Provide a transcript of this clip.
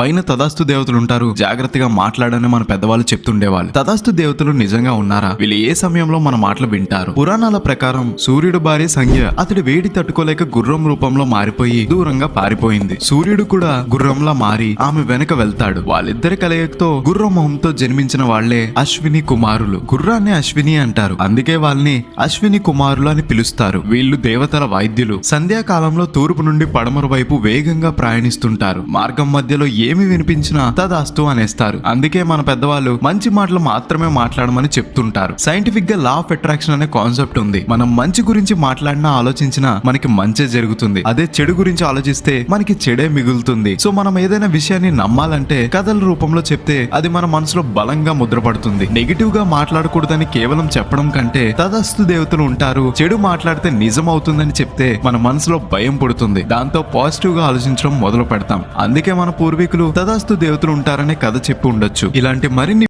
పైన తదాస్తు దేవతలు ఉంటారు, జాగ్రత్తగా మాట్లాడని మన పెద్దవాళ్ళు చెప్తుండేవాళ్ళు. తదాస్తు దేవతలు నిజంగా ఉన్నారా? వీళ్ళు ఏ సమయంలో మన మాటలు వింటారు? పురాణాల ప్రకారం సూర్యుడు భార్య సంధ్య అతడి వేడి తట్టుకోలేక గుర్రం రూపంలో మారిపోయి దూరంగా పారిపోయింది. సూర్యుడు కూడా గుర్రంలా మారి ఆమె వెనక వెళ్తాడు. వాళ్ళిద్దరి కలయికతో గుర్రం మొహంతో జన్మించిన వాళ్లే అశ్విని కుమారులు. గుర్రాన్ని అశ్విని అంటారు, అందుకే వాళ్ళని అశ్విని కుమారులు అని పిలుస్తారు. వీళ్ళు దేవతల వైద్యులు. సంధ్యాకాలంలో తూర్పు నుండి పడమర వైపు వేగంగా ప్రయాణిస్తుంటారు. మార్గం మధ్యలో ఏమి వినిపించినా తదాస్తు అనేస్తారు. అందుకే మన పెద్దవాళ్ళు మంచి మాటలు మాత్రమే మాట్లాడమని చెప్తుంటారు. సైంటిఫిక్ గా లా ఆఫ్ అట్రాక్షన్ అనే కాన్సెప్ట్ ఉంది. మనం మంచి గురించి మాట్లాడినా ఆలోచించినా మనకి మంచి జరుగుతుంది. అదే చెడు గురించి ఆలోచిస్తే మనకి చెడే మిగులుతుంది. సో మనం ఏదైనా విషయాన్ని నమ్మాలంటే కథల రూపంలో చెప్తే అది మన మనసులో బలంగా ముద్రపడుతుంది. నెగిటివ్ గా మాట్లాడకూడదని కేవలం చెప్పడం కంటే తదాస్తు దేవతలు ఉంటారు, చెడు మాట్లాడితే నిజం అవుతుందని చెప్తే మన మనసులో భయం పుడుతుంది. దాంతో పాజిటివ్ గా ఆలోచించడం మొదలు పెడతాం. అందుకే మన పూర్వీకులు తదాస్తు దేవతలు ఉంటారనే కథ చెప్పి ఉండొచ్చు. ఇలాంటి మరిన్ని